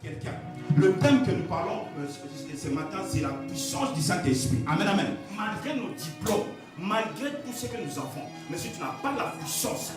quelqu'un. Le thème que nous parlons ce matin, c'est la puissance du Saint-Esprit. Amen, amen. Malgré nos diplômes, malgré tout ce que nous avons, mais si tu n'as pas la puissance,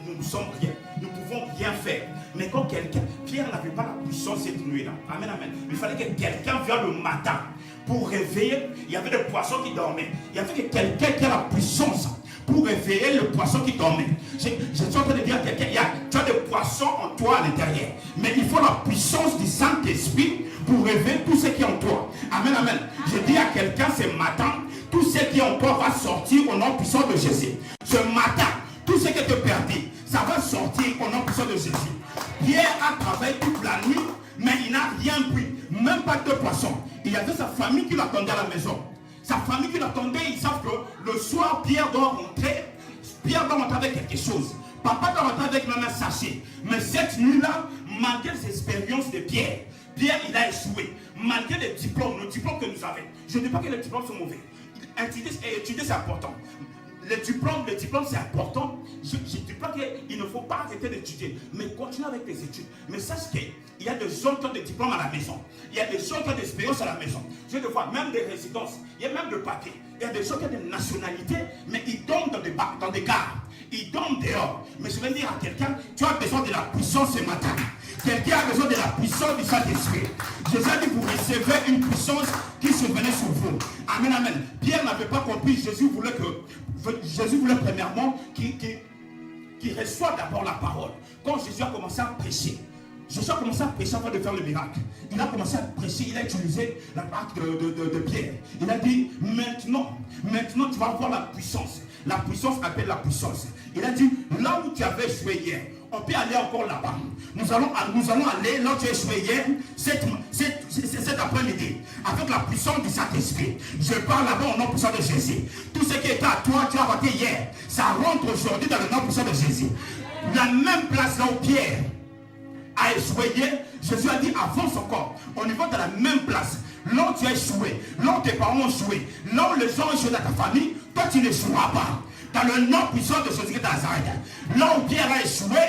nous sommes rien. Nous pouvons rien faire. Mais quand quelqu'un, Pierre n'avait pas la puissance cette nuit-là. Amen, amen. Il fallait que quelqu'un vienne le matin pour réveiller. Il y avait des poissons qui dormaient. Il y avait que quelqu'un qui a la puissance pour réveiller le poisson qui dormait. Je suis en train de dire à quelqu'un, tu as des poissons en toi à l'intérieur. Mais il faut la puissance du Saint-Esprit pour réveiller tout ce qui est en toi. Amen, amen. Je dis à quelqu'un ce matin, tout ce qui est en toi va sortir au nom puissant de Jésus. Ce matin, tout ce que tu as perdu, ça va sortir au nom puissant de Jésus. Pierre a travaillé toute la nuit, mais il n'a rien pris. Même pas de poissons. Il y avait sa famille qui l'attendait à la maison. Sa famille qui l'attendait, ils savent que le soir, Pierre doit rentrer. Pierre doit rentrer avec quelque chose. Papa doit rentrer avec même un sachet. Mais cette nuit-là, malgré les expériences de Pierre, Pierre, il a échoué. Malgré les diplômes, nos diplômes que nous avons. Je ne dis pas que les diplômes sont mauvais. Étudier, c'est important. Les diplômes c'est important. Je ne dis pas qu'il ne faut pas arrêter d'étudier, mais continue avec tes études. Mais sache qu'il y a des gens qui ont des diplômes à la maison. Il y a des gens qui ont des expériences à la maison. Je te vois, même des résidences. Il y a même des papiers. Il y a des gens qui ont des nationalités, mais ils dorment dans des gares. Ils dorment dehors. Mais je vais dire à quelqu'un, tu as besoin de la puissance ce matin. Quelqu'un a besoin de la puissance du Saint-Esprit. Jésus a dit, vous recevez une puissance qui se venait sur vous. Amen, amen. Pierre n'avait pas compris. Jésus voulait premièrement qu'il reçoive d'abord la parole. Quand Jésus a commencé à prêcher, Jésus a commencé à prêcher avant de faire le miracle. Il a commencé à prêcher, il a utilisé la marque de Pierre. Il a dit, maintenant tu vas voir la puissance. La puissance appelle la puissance. Il a dit, là où tu avais échoué hier, on peut aller encore là-bas. Nous allons aller là où tu as échoué hier, cet après-midi, avec la puissance du Saint-Esprit. Je parle là-bas au nom puissant de Jésus. Tout ce qui était à toi, tu as raté hier, ça rentre aujourd'hui dans le nom puissant de Jésus. La même place là où Pierre a échoué hier, Jésus a dit avance encore. Au niveau de la même place, là où tu as échoué, là où tes parents ont échoué, là où les gens ont échoué dans ta famille, toi tu n'échoueras pas. Dans le nom puissant de Jésus de Nazareth. Là où Pierre a échoué,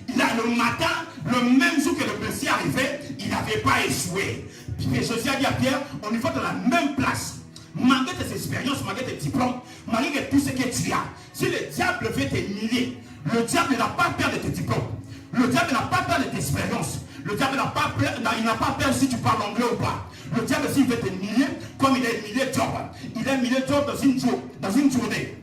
le matin, le même jour que le Messie est arrivé, il n'avait pas échoué. Puis Jésus a dit à Pierre, au niveau de la même place, malgré tes expériences, malgré tes diplômes, malgré tout ce que tu as, si le diable veut t'humilier, le diable n'a pas peur de tes diplômes. Le diable n'a pas peur de tes expériences. Le diable n'a pas peur, il n'a pas peur si tu parles anglais ou pas. Le diable, s'il veut t'humilier, comme il a humilié Job. Il a humilié Job dans une journée.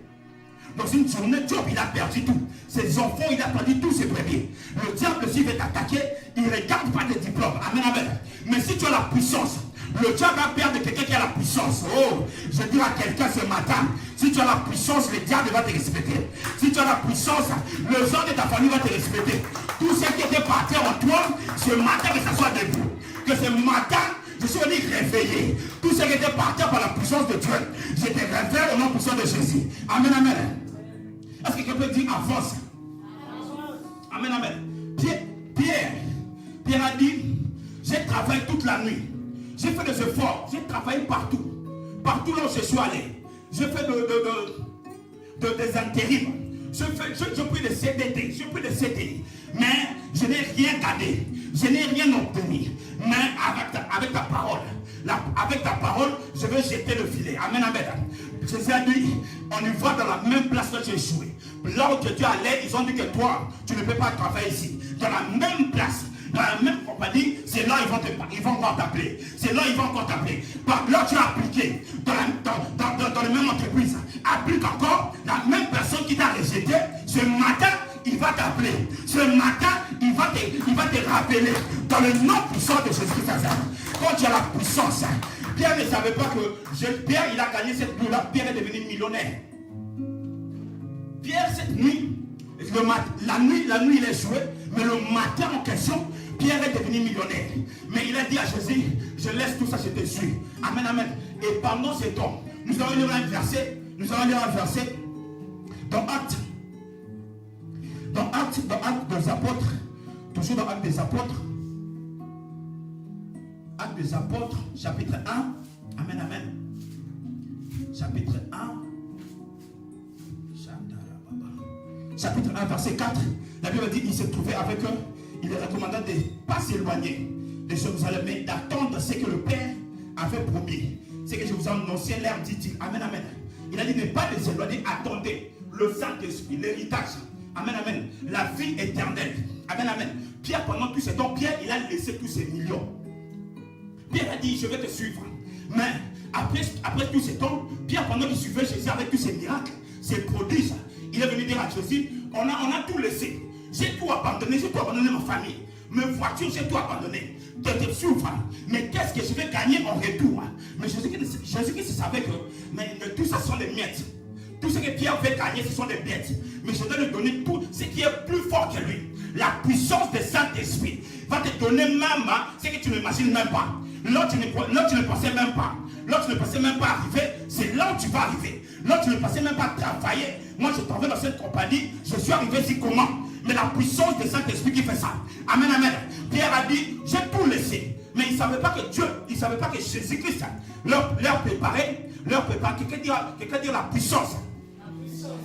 Dans une journée, Job, il a perdu tout. Ses enfants, il a perdu tous ses premiers. Le diable, s'il veut t'attaquer, il ne regarde pas tes diplômes. Amen, amen. Mais si tu as la puissance, le diable a peur de quelqu'un qui a la puissance. Oh, je dis à quelqu'un ce matin, si tu as la puissance, le diable va te respecter. Si tu as la puissance, le gens de ta famille va te respecter. Tout ce qui était parti en toi, ce matin, que ça soit debout. Que ce matin, je suis venu réveiller. Tout ce qui était parti par la puissance de Dieu, je te réveille au nom puissant de Jésus. Amen, amen. Est-ce que quelqu'un peut dire avance? Amen, amen. Pierre a dit, j'ai travaillé toute la nuit. J'ai fait des efforts. J'ai travaillé partout. Partout là où je suis allé. J'ai fait des intérims. J'ai pris des CDD. J'ai pris des CDI. Mais je n'ai rien gardé. Je n'ai rien obtenu. Mais avec ta parole. Avec ta parole, je vais jeter le filet. Amen, amen. Jésus a dit, on y va dans la même place que tu as échoué. Là où tu es allé, ils ont dit que toi, tu ne peux pas travailler ici. Dans la même place, dans la même compagnie, c'est là ils vont encore t'appeler. C'est là ils vont encore t'appeler. Là tu as appliqué dans la même entreprise. Applique encore la même personne qui t'a rejeté. Ce matin, il va t'appeler. Ce matin, il va te rappeler. Dans le nom puissant de Jésus-Christ. Quand tu as la puissance, Pierre ne savait pas que Pierre, il a gagné cette nuit-là. Pierre est devenu millionnaire. Pierre, cette nuit, la nuit, il a joué, mais le matin en question, Pierre est devenu millionnaire. Mais il a dit à Jésus, je laisse tout ça, je te suis. Amen, amen. Et pendant ce temps, nous allons lire un verset. Dans Actes des Apôtres. Toujours dans Actes des Apôtres. Actes des Apôtres, chapitre 1. Amen, amen. Chapitre 1. Chapitre 1, verset 4. La Bible dit, il s'est trouvé avec eux. Il les recommanda de ne pas s'éloigner. de Jérusalem, mais d'attendre ce que le Père avait promis. C'est que je vous ai annoncé, l'air dit-il. Amen, amen. Il a dit ne pas les éloigner, attendez le Saint-Esprit, l'héritage. Amen, amen. La vie éternelle. Amen, amen. Pierre, pendant tous ces temps, Pierre, il a laissé tous ses millions. Pierre a dit, je vais te suivre. Mais après tous ces temps, Pierre, pendant qu'il suivait Jésus avec tous ses miracles, ses prodiges, il est venu dire à Jésus, on a tout laissé. J'ai tout abandonné ma famille. Mes voitures, j'ai tout abandonné. De te suivre. Mais qu'est-ce que je vais gagner en retour? Mais Jésus-Christ savait que tout ça sont des miettes. Tout ce que Pierre veut gagner, ce sont des miettes. Mais je vais lui donner tout ce qui est plus fort que lui. La puissance du Saint-Esprit va te donner même ce que tu n'imagines même pas. Là, tu ne pensais même pas. Là, tu ne pensais même pas arriver. C'est là où tu vas arriver. Là, tu ne pensais même pas travailler. Moi, je travaille dans cette compagnie. Je suis arrivé ici comment? Mais la puissance du Saint-Esprit qui fait ça. Amen, amen. Pierre a dit, j'ai tout laissé. Mais il ne savait pas que Dieu, il ne savait pas que Jésus-Christ leur préparait. Quelqu'un dit la puissance.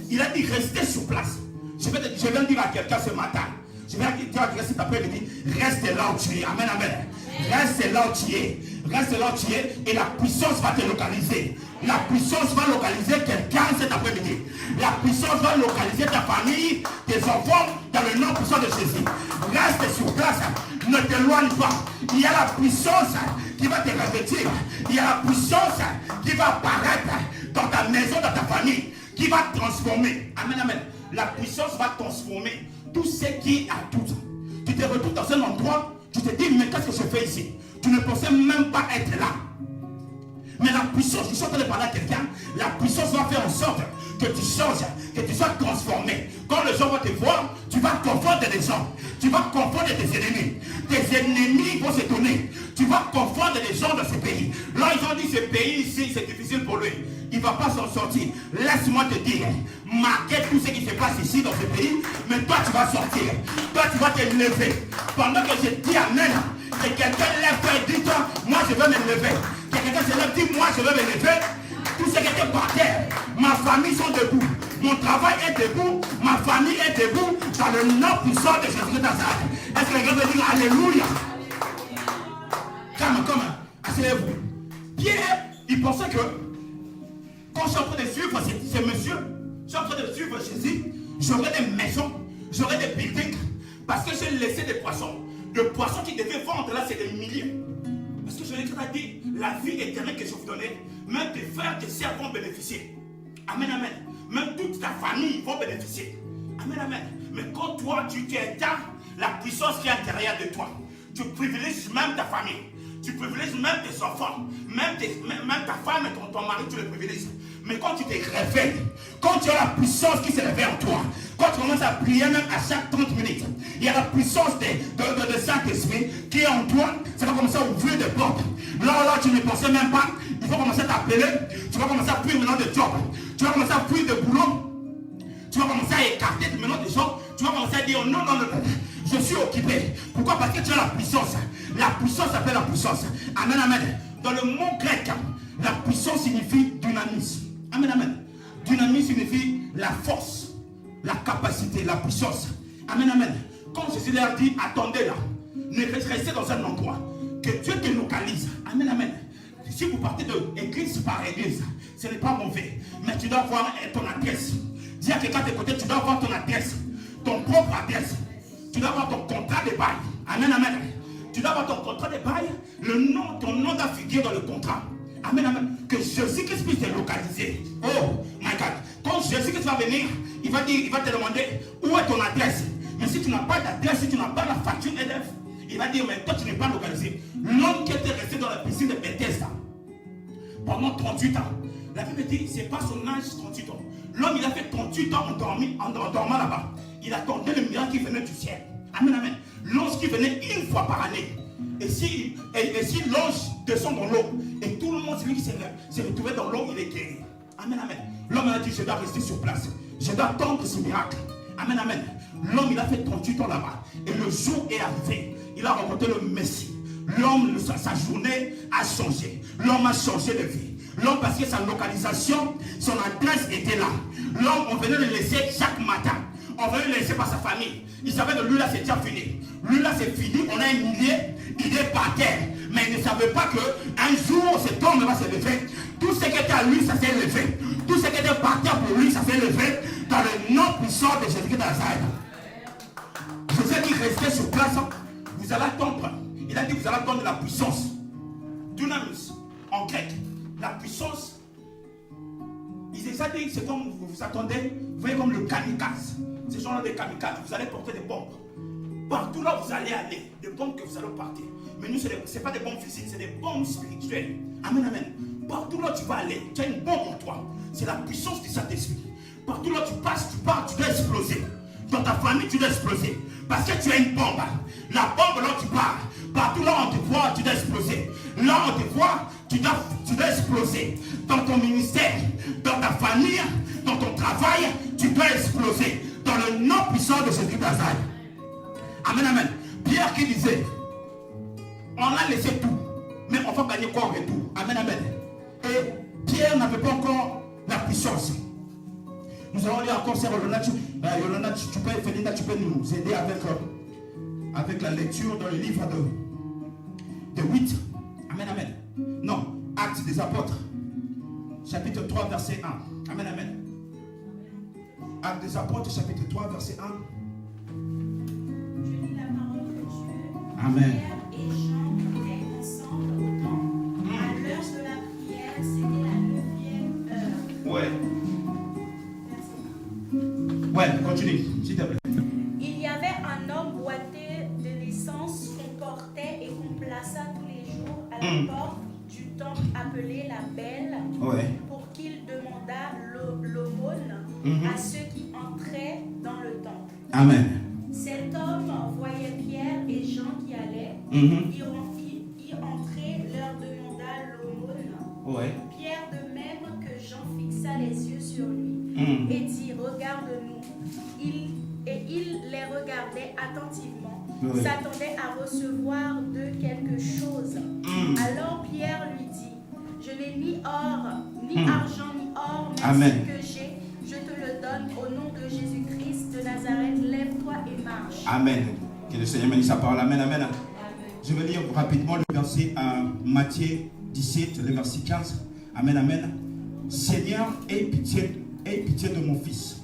Il a dit, restez sur place. Je vais dire à quelqu'un ce matin. Je vais dire à quelqu'un cet après-midi, reste là où tu es. Amen, amen. Reste là où tu es. Reste là où tu es et la puissance va te localiser. La puissance va localiser quelqu'un cet après-midi. La puissance va localiser ta famille, tes enfants, dans le nom puissant de Jésus. Reste sur place. Ne t'éloigne pas. Il y a la puissance qui va te revêtir. Il y a la puissance qui va apparaître dans ta maison, dans ta famille, qui va transformer. Amen, amen. La puissance va transformer tout ce qui est à tout. Tu te retrouves dans un endroit, tu te dis, mais qu'est-ce que je fais ici? Tu ne pensais même pas être là. Mais la puissance, je suis en train de parler à quelqu'un, la puissance va faire en sorte que tu changes, que tu sois transformé. Quand les gens vont te voir, tu vas confondre les gens. Tu vas confondre tes ennemis. Tes ennemis vont s'étonner. Tu vas confondre les gens de ce pays. Là, ils ont dit, ce pays ici, c'est difficile pour lui. Il ne va pas s'en sortir. Laisse-moi te dire, marquez tout ce qui se passe ici dans ce pays, mais toi, tu vas sortir. Toi, tu vas te lever. Pendant que je dis Amen, que quelqu'un lève et dit, toi, moi, je vais me lever. Que quelqu'un se lève, dit, moi, je vais me lever. Tout ce qui était par terre, ma famille sont debout. Mon travail est debout. Ma famille est debout. Dans le nom puissant de Jésus de Nazareth. Est-ce que quelqu'un veut dire Alléluia? Comme, asseyez-vous. Pierre, il pensait que quand je suis en train de suivre ces messieurs, je suis en train de suivre Jésus, j'aurai des maisons, j'aurai des buildings, parce que j'ai laissé des poissons. Le poisson qui devait vendre là, c'est des milliers. Parce que je l'ai dit, la vie éternelle que je vous donnais, même tes frères, tes sœurs vont bénéficier. Amen, amen. Même toute ta famille va bénéficier. Amen, amen. Mais quand toi, tu éteins la puissance qui est à l'intérieur de toi, tu privilèges même ta famille. Tu privilèges même tes enfants, même ta femme et ton mari, tu les privilèges. Mais quand tu te réveilles, quand tu as la puissance qui se réveille en toi, quand tu commences à prier même à chaque 30 minutes, il y a la puissance de Saint-Esprit qui est en toi, ça va commencer à ouvrir des portes. Là, tu ne pensais même pas, il faut commencer à t'appeler, tu vas commencer à fuir maintenant de job, tu vas commencer à fuir de boulot, tu vas commencer à écarter maintenant des gens, tu vas commencer à dire non, je suis occupé. Pourquoi? Parce que tu as la puissance. La puissance s'appelle la puissance. Amen, amen. Dans le mot grec, la puissance signifie dynamis. Amen, amen. Dynamis signifie la force, la capacité, la puissance. Amen, amen. Quand Jésus leur dit, attendez là, ne restez dans un endroit, que Dieu te localise. Amen, amen. Si vous partez de église par église, ce n'est pas mauvais. Mais tu dois avoir ton adresse. Dis à quelqu'un de côté, tu dois avoir ton adresse. Ton propre adresse. Tu dois avoir ton contrat de bail. Amen, amen. Tu dois avoir ton contrat de bail. Ton nom doit figurer dans le contrat. Amen, amen. Que Jésus-Christ puisse te localiser. Oh, my God. Quand Jésus-Christ va venir, il va te demander où est ton adresse. Mais si tu n'as pas d'adresse, si tu n'as pas la facture EDF, il va dire, mais toi tu n'es pas localisé. L'homme qui était resté dans la piscine de Bethesda pendant 38 ans, la Bible dit, c'est pas son âge 38 ans. L'homme, il a fait 38 ans en dormant là-bas. Il attendait le miracle qui venait du ciel. Amen, amen. L'ange qui venait une fois par année. Et si l'ange descend dans l'eau, et tout le monde, celui qui s'est retrouvé dans l'eau, il est guéri. Amen, amen. L'homme a dit, je dois rester sur place. Je dois attendre ce miracle. Amen, amen. L'homme, il a fait 38 ans là-bas. Et le jour est arrivé. Il a rencontré le Messie. L'homme, sa journée a changé. L'homme a changé de vie. L'homme, parce que sa localisation, son adresse était là. L'homme, on venait le laisser chaque matin. On venait le laisser par sa famille. Il savait que lui là c'est déjà fini. Lui là c'est fini, on a humilié. il est par terre. Mais il ne savait pas qu'un jour, cet homme va se lever. Tout ce qui était à lui, ça s'est levé. Tout ce qui était par terre pour lui, ça s'est levé dans le nom puissant de Jésus-Christ de Nazareth. Jésus qui restait sur place, vous allez attendre. Il a dit, vous allez attendre la puissance. Dunamis, en grec, la puissance. Il a dit, c'est comme vous attendez, vous voyez comme le kamikaze. Ces gens-là des kamikazes, vous allez porter des bombes. Partout là où vous allez aller, des bombes que vous allez porter. Mais nous, ce n'est pas des bombes physiques, c'est des bombes spirituelles. Amen, amen. Partout là où tu vas aller, tu as une bombe en toi. C'est la puissance du Saint-Esprit. Partout là où tu passes, tu pars, tu dois exploser. Dans ta famille, tu dois exploser. Parce que tu as une bombe. La bombe là où tu pars, partout là où on te voit, tu dois exploser. Là où on te voit, tu dois exploser. Dans ton ministère, dans ta famille, dans ton travail, tu dois exploser. Dans le nom puissant de Jésus-Christ de Nazareth. Amen, amen. Pierre qui disait, on a laissé tout, mais on va gagner quoi en retour? Amen, amen. Et Pierre n'avait pas encore la puissance. Nous allons lire encore, c'est Yolanda, tu peux nous aider avec la lecture dans le livre de 8. Amen, amen. Non, Actes des Apôtres, chapitre 3, verset 1. Amen, amen. Actes des Apôtres, chapitre 3, verset 1. Je lis la parole de Dieu. Amen. Pierre et Jean étaient ensemble au temple. À l'heure de la prière, c'était la 9e heure. Ouais. Merci. Ouais, continue, s'il te plaît. Il y avait un homme boiteux de naissance qu'on portait et qu'on plaça tous les jours à la porte du temple appelé la Belle, pour qu'il demandât l'aumône à ceux qui entraient dans le temple. Amen. Cet homme voyait Pierre et Jean qui allaient, y entrer, leur demanda l'aumône. Pierre, de même que Jean, fixa les yeux sur lui et dit, regarde-nous. Et il les regardait attentivement, s'attendait à recevoir d'eux quelque chose. Alors Pierre lui dit, je n'ai ni or, ni argent, ni or, mais ce que j'ai, je te le donne au nom de Jésus-Christ de Nazareth. Lève-toi et marche. Amen. Que le Seigneur bénisse sa parole. Amen, amen. Amen. Je vais lire rapidement le verset Matthieu 17, le verset 15. Amen, amen. Seigneur, aie pitié de mon fils,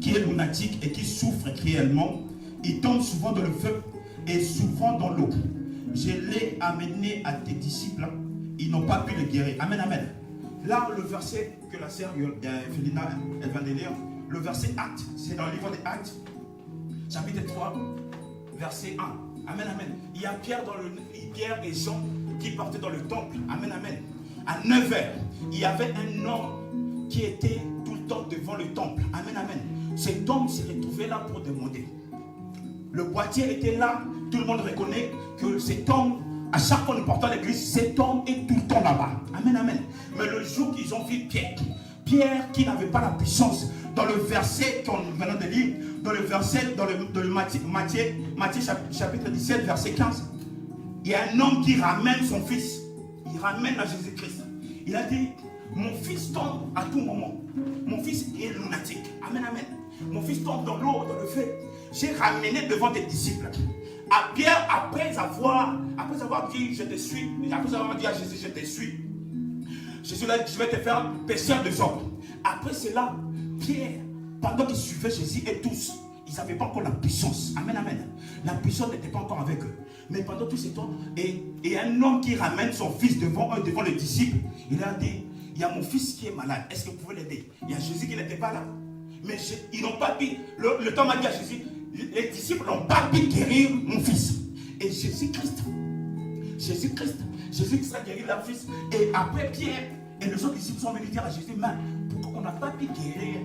qui est lunatique et qui souffre cruellement. Il tombe souvent dans le feu et souvent dans l'eau. Je l'ai amené à tes disciples. Ils n'ont pas pu le guérir. Amen, amen. Là, le verset que la sœur Félina elle vient de lire, le verset Actes, c'est dans le livre des Actes, chapitre 3, verset 1. Amen, amen. Il y a Pierre et Jean qui partaient dans le temple. Amen, amen. À 9h, il y avait un homme qui était tout le temps devant le temple. Amen, amen. Cet homme s'est retrouvé là pour demander. Le boîtier était là. Tout le monde reconnaît que cet homme, à chaque fois nous partons à l'église, cet homme est tout le temps là-bas. Amen, amen. Mais le jour qu'ils ont vu Pierre qui n'avait pas la puissance, dans le verset qu'on venait de lire, dans le verset, dans le Matthieu chapitre 17, verset 15, il y a un homme qui ramène son fils. Il ramène à Jésus-Christ. Il a dit, mon fils tombe à tout moment. Mon fils est lunatique. Amen, amen. Mon fils tombe dans l'eau, dans le feu. J'ai ramené devant tes disciples. À Pierre, après avoir dit, je te suis, après avoir dit à Jésus, je te suis. Jésus a dit, je vais te faire pécheur des hommes. Après cela, Pierre, pendant qu'ils suivaient Jésus et tous, ils n'avaient pas encore la puissance. Amen, amen. La puissance n'était pas encore avec eux. Mais pendant tout ce temps, et un homme qui ramène son fils devant les disciples, il a dit, il y a mon fils qui est malade, est-ce que vous pouvez l'aider? Il y a Jésus qui n'était pas là. Mais ils n'ont pas pu, le temps m'a dit à Jésus, les disciples n'ont pas pu guérir mon fils. Et Jésus-Christ a guéri leur fils. Et après Pierre et les autres disciples sont venus dire à Jésus, mais pourquoi on n'a pas pu guérir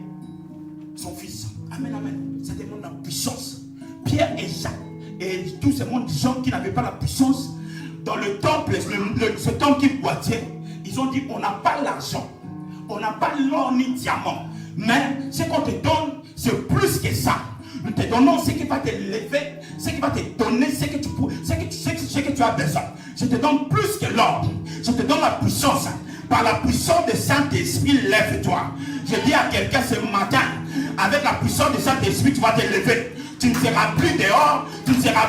son fils? Amen, amen. Ça demande la puissance. Pierre et Jacques et tous ces gens qui n'avaient pas la puissance, dans le temple, ce temple qui boitait, ils ont dit, on n'a pas l'argent, on n'a pas l'or ni diamant, mais ce qu'on te donne, c'est plus que ça. Nous te donnons ce qui va te lever, ce qui va te donner ce que tu as besoin. Je te donne plus que l'or. Je te donne la puissance. Par la puissance du Saint-Esprit, lève-toi. Je dis à quelqu'un ce matin, avec la puissance du Saint-Esprit, tu vas te lever. Tu ne seras plus dehors. Tu ne seras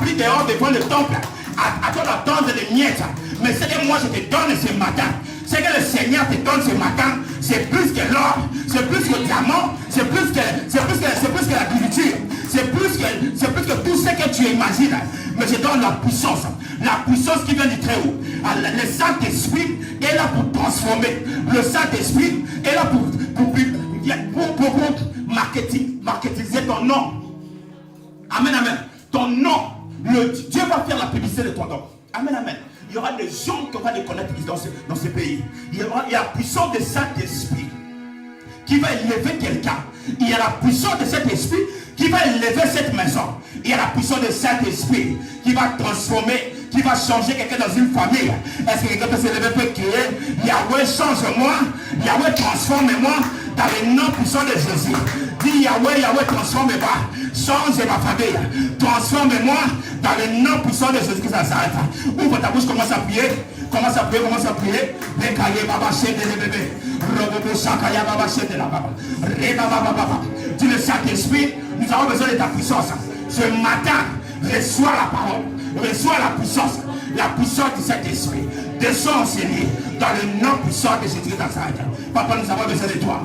plus dehors devant le temple. À toi d'attendre les miettes. Mais ce que moi je te donne ce matin, ce que le Seigneur te donne ce matin, c'est plus que l'or, c'est plus que le diamant, c'est plus que la nourriture, c'est plus que tout ce que tu imagines. Mais je donne la puissance qui vient du Très-Haut. Le Saint-Esprit est là pour transformer. Le Saint-Esprit est là pour marketiser ton nom. Amen, amen. Ton nom. Dieu va faire la publicité de ton nom. Amen, amen. Il y aura des gens qu'on va les connaître dans ce pays. Il y a la puissance de Saint-Esprit qui va élever quelqu'un. Il y a la puissance de cet esprit qui va élever cette maison. Il y a la puissance de Saint-Esprit qui va transformer, qui va changer quelqu'un dans une famille. Est-ce que quelqu'un peut se lever pour crier Yahweh, change-moi. Yahweh, transforme-moi dans le nom puissant de Jésus. Dis Yahweh, Yahweh, transforme-moi. Change ma famille. Transforme-moi dans le nom puissant de Jésus qui s'arrête. Ouvre ta bouche, commence à prier. Commence à prier. Dis le Saint-Esprit, nous avons besoin de ta puissance. Ce matin, reçois la parole. Reçois la puissance du Saint-Esprit. Descends, Seigneur, dans le nom puissant de Jésus qui s'arrête. Papa, nous avons besoin de toi.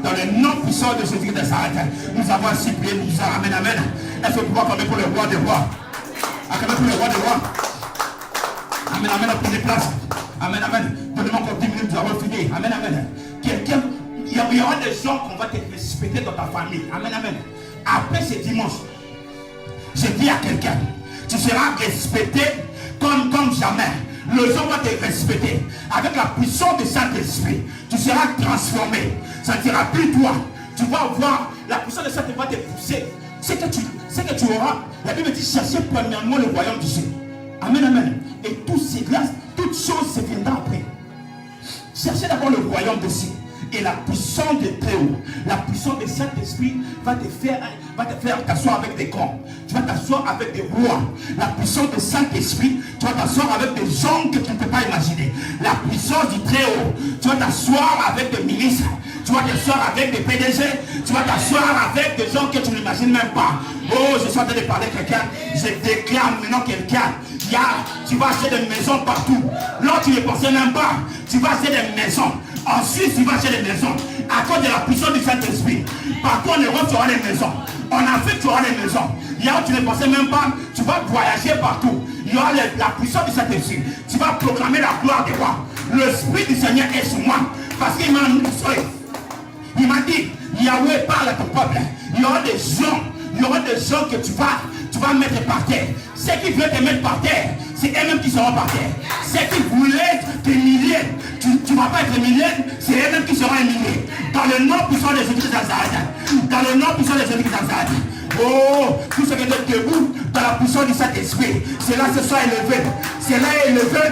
Dans le nom puissant de Jésus de Nazareth, nous avons ainsi prié, nous disons amen, amen. Est-ce que vous pouvez acclamer pour le roi des rois? Acclamer pour le roi des rois. Amen, amen, prenez place. Amen, amen. Donnez-moi encore 10 minutes, nous avons fini. Amen, amen. Il y aura des gens qu'on va te respecter dans ta famille. Amen, amen. Après ce dimanche, je dis à quelqu'un, tu seras respecté comme jamais. Le gens va te respecter. Avec la puissance du Saint-Esprit, tu seras transformé. Ça ne sera plus toi. Tu vas voir, la puissance de Saint-Esprit va te pousser. C'est que tu auras. La Bible dit chercher premièrement le royaume du ciel. Amen, amen. Et toutes ces grâces, toutes choses se viendront après. Cherchez d'abord le royaume du ciel. Et la puissance de Très-Haut, la puissance de Saint-Esprit va te faire t'asseoir avec des grands. Tu vas t'asseoir avec des rois. La puissance de Saint-Esprit, tu vas t'asseoir avec des gens que tu ne peux pas imaginer. La puissance du Très-Haut, tu vas t'asseoir avec des ministres. Tu vas t'asseoir avec des PDG. Tu vas t'asseoir avec des gens que tu n'imagines même pas. Oh, je suis en train de parler à quelqu'un. Je déclare maintenant quelqu'un. Tu vas acheter des maisons partout. Là, tu ne pensais même pas. Tu vas acheter des maisons. En Suisse, tu vas acheter des maisons. À cause de la puissance du Saint-Esprit. Partout en Europe, tu auras des maisons. En Afrique, tu auras des maisons. Il y a où tu ne pensais même pas. Tu vas voyager partout. Il y aura la puissance du Saint-Esprit. Tu vas proclamer la gloire des rois. L'Esprit du Seigneur est sur moi. Parce qu'il m'a annoncé. Il m'a dit, Yahweh parle à ton peuple. Il y aura des gens que tu vas mettre par terre. Ceux qui veulent te mettre par terre, c'est eux-mêmes qui seront par terre. Ceux qui voulaient t'humilier, tu ne vas pas être humilié, c'est eux-mêmes qui seront humiliés. Dans le nom puissant de Jésus de Nazareth. Dans le nom puissant de Jésus de Nazareth. Oh, tout ce qui est debout dans la puissance du Saint-Esprit, cela se soit élevé. Cela est élevé.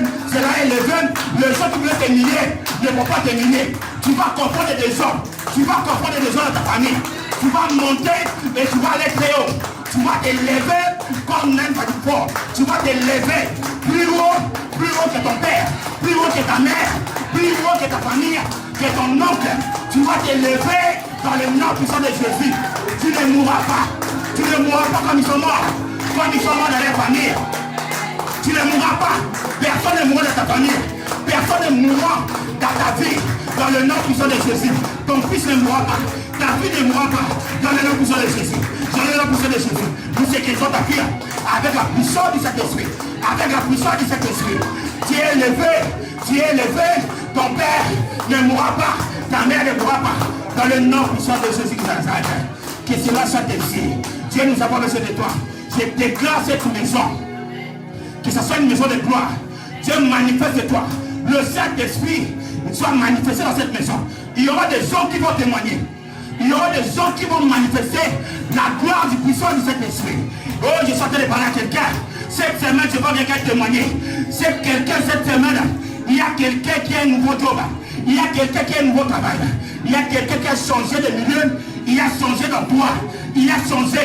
Les gens qui veulent t'humilier ne vont pas t'humilier. Tu vas confondre des gens. Tu vas confondre des gens dans ta famille. Tu vas monter et tu vas aller très haut. Tu vas t'élever comme n'importe du fort. Tu vas t'élever plus haut que ton père, plus haut que ta mère, plus haut que ta famille, que ton oncle. Tu vas t'élever dans le nom puissant de Jésus. Tu ne mourras pas. Tu ne mourras pas comme ils sont morts. Comme ils sont morts dans leur famille. Tu ne mourras pas. Personne ne mourra dans ta famille. Personne ne mourra dans ta vie. Dans le nom puissant de Jésus. Ton fils ne mourra pas. Ta fille ne mourra pas. Dans le nom puissant de Jésus. Dans le nom puissant de Jésus. Nous sécurisons ta fille avec la puissance du Saint-Esprit. Avec la puissance du Saint-Esprit. Tu es élevé. Ton père ne mourra pas. Ta mère ne mourra pas. Dans le nom puissant de Jésus qui s'arrête. Que cela soit ainsi. Dieu, nous avons besoin de toi. Je déclare cette maison. Que ce soit une maison de gloire. Dieu manifeste de toi. Le Saint-Esprit soit manifesté dans cette maison. Il y aura des gens qui vont témoigner. Il y aura des gens qui vont manifester la gloire du puissant du Saint-Esprit. Oh, je suis en train de parler à quelqu'un. Cette semaine, je vois quelqu'un témoigner. C'est quelqu'un cette semaine. Il y a quelqu'un qui a un nouveau job. Il y a quelqu'un qui a un nouveau travail. Il y a quelqu'un qui a changé de milieu. Il a changé d'emploi. Il a changé.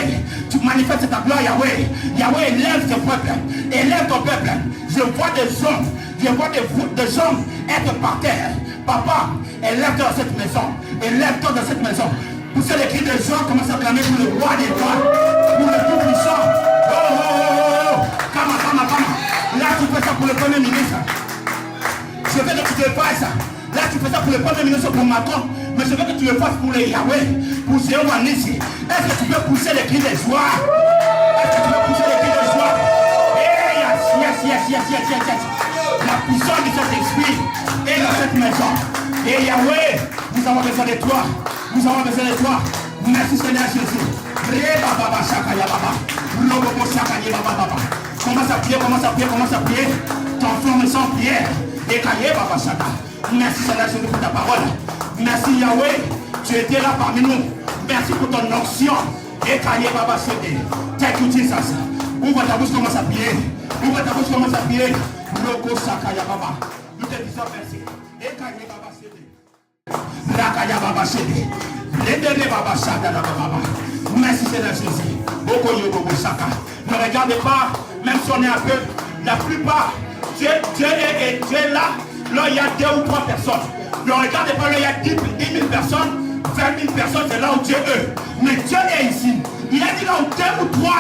Tu manifestes ta gloire, Yahweh. Yahweh, élève ton peuple. Élève ton peuple. Je vois des gens. Je vois des gens être par terre. Papa, élève-toi dans cette maison. Élève-toi dans cette maison. Poussez les cris de joie, commence à clamer pour le roi des rois, pour le tout-puissant. Oh, oh, oh, oh. Kama. Là, tu fais ça pour le premier ministre. Je veux que tu te fasses. Là, tu fais ça pour le premier ministre, pour Macron. Mais je veux que tu le fasses pour les Yahweh, pour Jéhovah Nissi. Est-ce que tu peux pousser les cris de joie? Est-ce que tu peux pousser les cris de joie? Yes. La puissance de cet esprit est dans cette maison. Et Yahweh, nous avons besoin de toi. Nous avons besoin de toi. Merci Seigneur Jésus. Commence à prier. Transforme sans prière. Merci Seigneur Jésus pour ta parole. Merci Yahweh. Tu étais là parmi nous. Merci pour ton onction. Thank you Jesus. Ouvre ta bouche, commence à prier. Ouvre ta bouche, commence à prier. Nous te disons merci. Merci Seigneur Jésus. Ne regardez pas, même si on est un peu, la plupart, Dieu est là. Là, il y a 2 ou 3 personnes. Ne regardez pas, là, il y a 10 000 personnes, 20 000 personnes, c'est là où Dieu est. Mais Dieu est ici. Il a dit là où 2 ou 3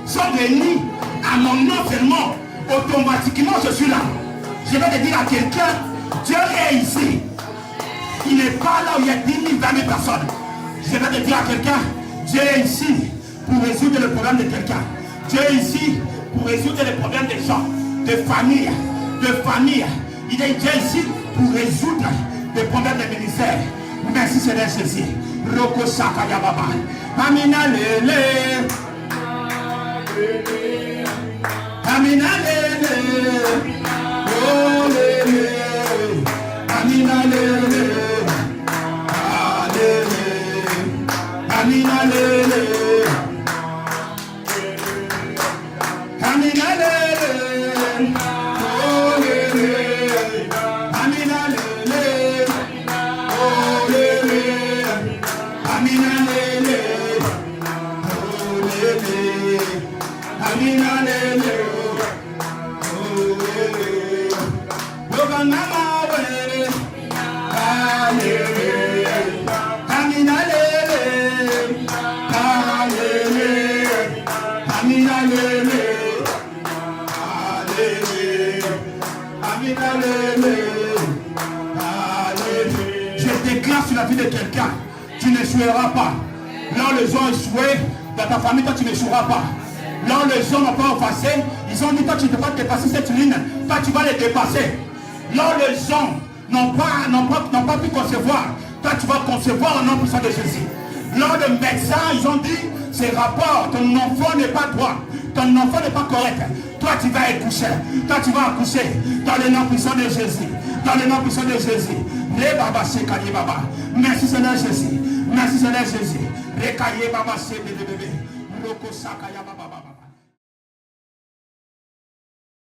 sont réunis à mon nom seulement, automatiquement je suis là. Je vais te dire à quelqu'un, Dieu est ici. Il n'est pas là où il y a 10 000, 20 000 personnes. Je vais te dire à quelqu'un, Dieu est ici pour résoudre le problème de quelqu'un. Dieu est ici pour résoudre les problèmes des gens, de famille. Il est Dieu ici pour résoudre les problèmes des ministères. Merci Seigneur Jésus. Roko Saka Yababa. Amina Lele. Amina Lele. Oh Lele. Amina Lele. Amina Lele. Amina Lele. Oh Lele. Amina Lele. Oh Lele. Amina Lele. Oh Lele. Amina Lele. Oh Lele. Loganama we. Alele. Amina Lele. Alele. Amina Lele. Je déclare sur la vie de quelqu'un, tu n'échoueras pas. Là où les gens ont échoué, dans ta famille, toi tu n'échoueras pas. Là où les gens n'ont pas effacé, ils ont dit toi tu ne peux pas dépasser cette ligne, toi tu vas les dépasser. Là où les gens n'ont pas pu concevoir, toi tu vas concevoir au nom puissant de Jésus. Là où les médecins, ils ont dit, ces rapports, ton enfant n'est pas droit, ton enfant n'est pas correct. Toi tu vas accoucher, toi tu vas accoucher dans le nom puissant de Jésus, dans le nom puissant de Jésus. Merci Seigneur Jésus, merci Seigneur Jésus.